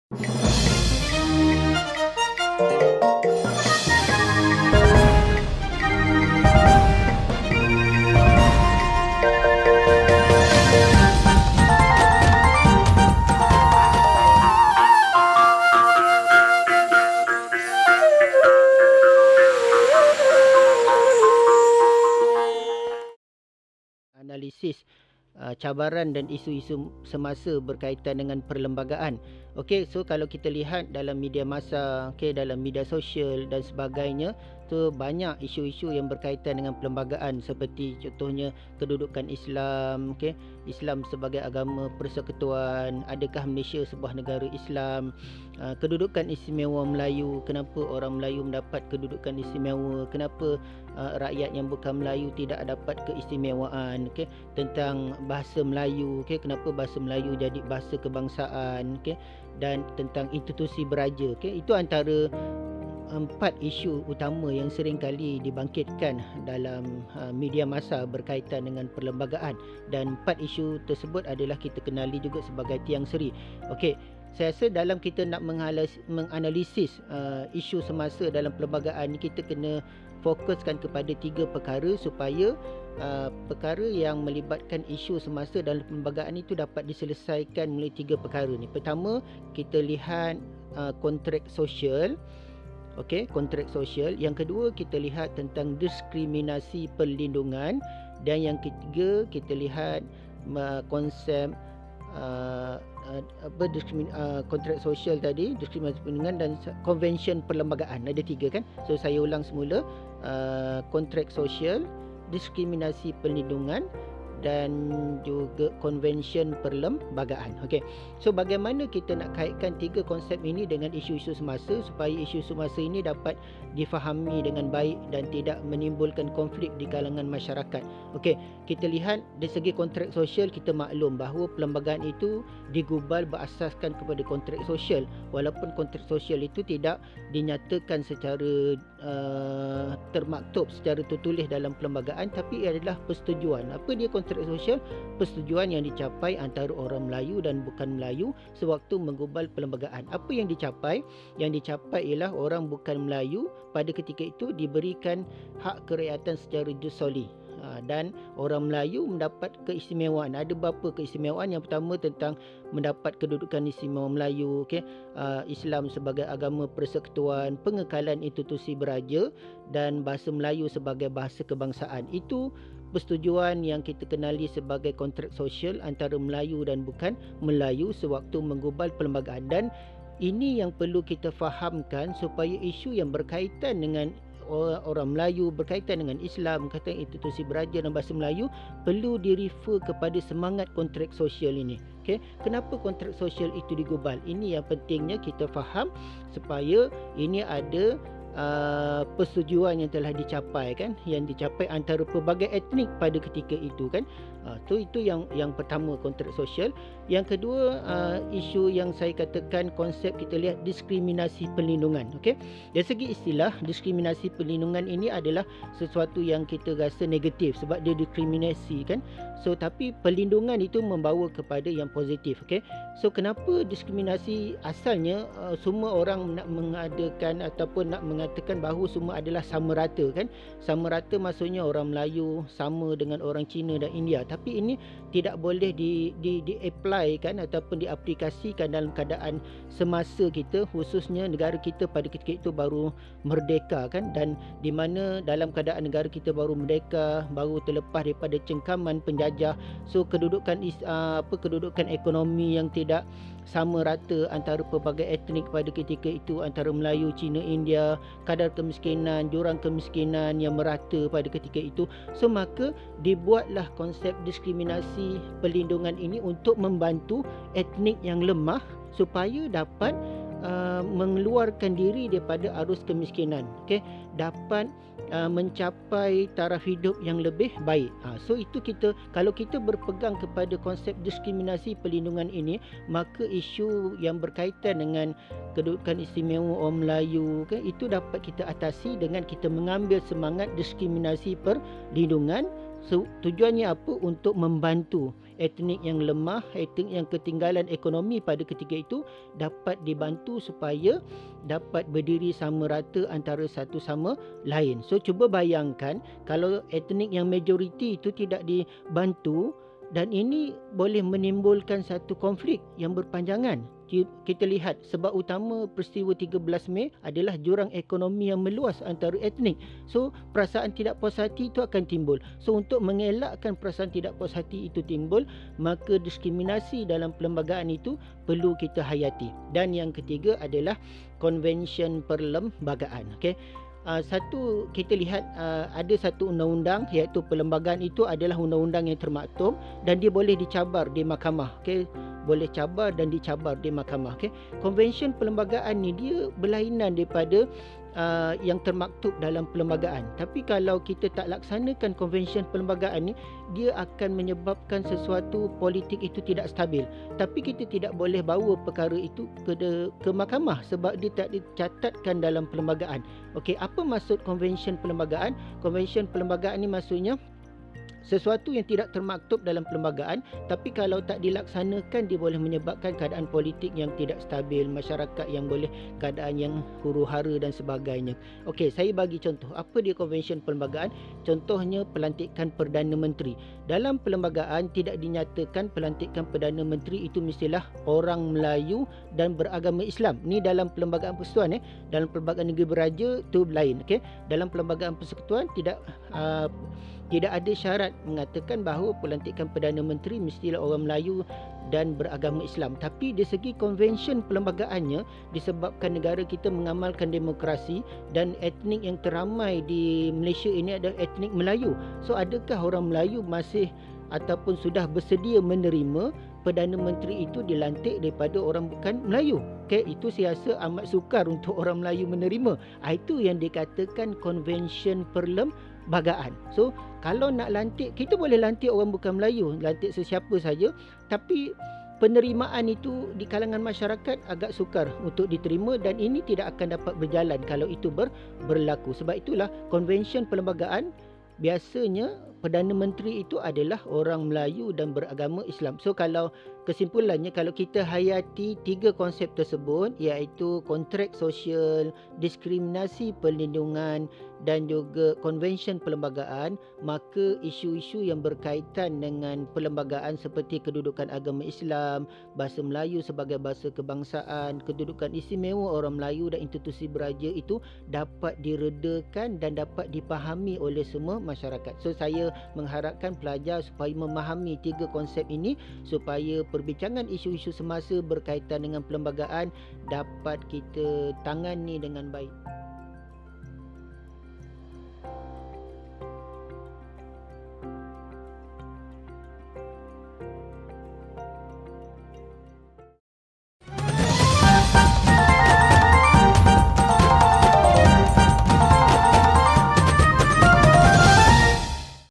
Analisis cabaran dan isu-isu semasa berkaitan dengan perlembagaan. Okey, so kalau kita lihat dalam media massa, okey, dalam media sosial dan sebagainya, tu banyak isu-isu yang berkaitan dengan perlembagaan seperti contohnya kedudukan Islam, okey, Islam sebagai agama persekutuan, adakah Malaysia sebuah negara Islam, kedudukan istimewa Melayu, kenapa orang Melayu mendapat kedudukan istimewa, kenapa rakyat yang bukan Melayu tidak dapat keistimewaan, okey, tentang bahasa Melayu, okey, kenapa bahasa Melayu jadi bahasa kebangsaan, okey, dan tentang institusi beraja, okey. Itu antara 4 isu utama yang sering kali dibangkitkan dalam media massa berkaitan dengan perlembagaan, dan 4 isu tersebut adalah kita kenali juga sebagai tiang seri. Okey, saya rasa dalam kita nak menganalisis isu semasa dalam perlembagaan ni, kita kena fokuskan kepada 3 perkara supaya perkara yang melibatkan isu semasa dalam perlembagaan itu dapat diselesaikan melalui 3 perkara ni. Pertama, kita lihat kontrak sosial. Okey, kontrak sosial. Yang kedua, kita lihat tentang diskriminasi perlindungan, dan yang ketiga, kita lihat konsep kontrak sosial tadi, diskriminasi perlindungan, dan konvensyen perlembagaan. Ada 3 kan? So saya ulang semula, kontrak sosial, diskriminasi perlindungan, dan juga konvensyen perlembagaan. Okey. So bagaimana kita nak kaitkan 3 konsep ini dengan isu-isu semasa supaya isu semasa ini dapat difahami dengan baik dan tidak menimbulkan konflik di kalangan masyarakat. Okey, kita lihat dari segi kontrak sosial, kita maklum bahawa perlembagaan itu digubal berasaskan kepada kontrak sosial, walaupun kontrak sosial itu tidak dinyatakan secara termaktub, secara tertulis dalam perlembagaan, tapi ia adalah persetujuan. Apa dia kontrak sosial? Persetujuan yang dicapai antara orang Melayu dan bukan Melayu sewaktu menggubal perlembagaan. Apa yang dicapai? Yang dicapai ialah orang bukan Melayu pada ketika itu diberikan hak kerakyatan secara jus soli, dan orang Melayu mendapat keistimewaan. Ada beberapa keistimewaan. Yang pertama tentang mendapat kedudukan istimewa Melayu, okey, Islam sebagai agama persekutuan, pengekalan institusi beraja, dan bahasa Melayu sebagai bahasa kebangsaan. Itu persetujuan yang kita kenali sebagai kontrak sosial antara Melayu dan bukan Melayu sewaktu menggubal perlembagaan. Dan ini yang perlu kita fahamkan supaya isu yang berkaitan dengan orang Melayu, berkaitan dengan Islam, berkaitan institusi beraja dan bahasa Melayu, perlu direfer kepada semangat kontrak sosial ini. Okey, kenapa kontrak sosial itu digubal? Ini yang pentingnya kita faham supaya ini ada persetujuan yang telah dicapai kan, yang dicapai antara pelbagai etnik pada ketika itu kan. Itu yang pertama, kontrak sosial. Yang kedua, isu yang saya katakan konsep, kita lihat diskriminasi perlindungan. Okey, dari segi istilah, diskriminasi perlindungan ini adalah sesuatu yang kita rasa negatif sebab dia diskriminasi kan. So tapi perlindungan itu membawa kepada yang positif. Okey, so kenapa diskriminasi? Asalnya semua orang nak mengadakan ataupun nak mengatakan bahawa semua adalah sama rata kan. Sama rata maksudnya orang Melayu sama dengan orang Cina dan India, tapi ini tidak boleh di-apply kan ataupun diaplikasikan dalam keadaan semasa kita, khususnya negara kita pada ketika itu baru merdeka kan, dan di mana dalam keadaan negara kita baru merdeka, baru terlepas daripada cengkaman penjajah. So kedudukan ekonomi yang tidak sama rata antara pelbagai etnik pada ketika itu, antara Melayu, Cina, India, kadar kemiskinan, jurang kemiskinan yang merata pada ketika itu. So maka dibuatlah konsep diskriminasi perlindungan ini untuk membantu etnik yang lemah supaya dapat mengeluarkan diri daripada arus kemiskinan, okey, dapat mencapai taraf hidup yang lebih baik. So itu kita, kalau kita berpegang kepada konsep diskriminasi perlindungan ini, maka isu yang berkaitan dengan kedudukan istimewa orang Melayu kan, itu dapat kita atasi dengan kita mengambil semangat diskriminasi perlindungan Tujuannya apa? Untuk membantu etnik yang lemah, etnik yang ketinggalan ekonomi pada ketika itu dapat dibantu supaya dapat berdiri sama rata antara satu sama lain. So cuba bayangkan kalau etnik yang majoriti itu tidak dibantu, dan ini boleh menimbulkan satu konflik yang berpanjangan. Kita lihat sebab utama peristiwa 13 Mei adalah jurang ekonomi yang meluas antara etnik. So perasaan tidak puas hati itu akan timbul. So untuk mengelakkan perasaan tidak puas hati itu timbul, maka diskriminasi dalam perlembagaan itu perlu kita hayati. Dan yang ketiga adalah konvensyen perlembagaan. Okey. Satu, kita lihat ada satu undang-undang, iaitu perlembagaan itu adalah undang-undang yang termaktub dan dia boleh dicabar di mahkamah. Okey, boleh cabar dan dicabar di mahkamah. Okey, konvensyen perlembagaan ni dia berlainan daripada yang termaktub dalam perlembagaan. Tapi kalau kita tak laksanakan konvensyen perlembagaan ni, dia akan menyebabkan sesuatu politik itu tidak stabil. Tapi kita tidak boleh bawa perkara itu ke mahkamah sebab dia tak dicatatkan dalam perlembagaan. Okey, apa maksud konvensyen perlembagaan? Konvensyen perlembagaan ni maksudnya sesuatu yang tidak termaktub dalam perlembagaan, tapi kalau tak dilaksanakan dia boleh menyebabkan keadaan politik yang tidak stabil, masyarakat yang boleh keadaan yang huru-hara dan sebagainya. Okey, saya bagi contoh. Apa dia konvensyen perlembagaan? Contohnya pelantikan Perdana Menteri. Dalam perlembagaan tidak dinyatakan pelantikan Perdana Menteri itu mestilah orang Melayu dan beragama Islam. Ni dalam perlembagaan persekutuan. Dalam perlembagaan negeri beraja tu lain. Okey, dalam perlembagaan persekutuan tidak ada syarat mengatakan bahawa pelantikan Perdana Menteri mestilah orang Melayu dan beragama Islam. Tapi dari segi konvensyen perlembagaannya, disebabkan negara kita mengamalkan demokrasi dan etnik yang teramai di Malaysia ini adalah etnik Melayu. So adakah orang Melayu masih ataupun sudah bersedia menerima Perdana Menteri itu dilantik daripada orang bukan Melayu? Okay, itu saya rasa amat sukar untuk orang Melayu menerima. Itu yang dikatakan konvensyen perlembagaan. So kalau nak lantik, kita boleh lantik orang bukan Melayu, lantik sesiapa saja, tapi penerimaan itu di kalangan masyarakat agak sukar untuk diterima dan ini tidak akan dapat berjalan kalau itu berlaku. Sebab itulah konvensyen perlembagaan biasanya Perdana Menteri itu adalah orang Melayu dan beragama Islam. So kalau kesimpulannya, kalau kita hayati tiga konsep tersebut, iaitu kontrak sosial, diskriminasi perlindungan dan juga konvensyen perlembagaan, maka isu-isu yang berkaitan dengan perlembagaan seperti kedudukan agama Islam, bahasa Melayu sebagai bahasa kebangsaan, kedudukan istimewa orang Melayu dan institusi beraja itu dapat diredakan dan dapat dipahami oleh semua masyarakat. So saya mengharapkan pelajar supaya memahami tiga konsep ini supaya perbincangan isu-isu semasa berkaitan dengan perlembagaan dapat kita tangani dengan baik.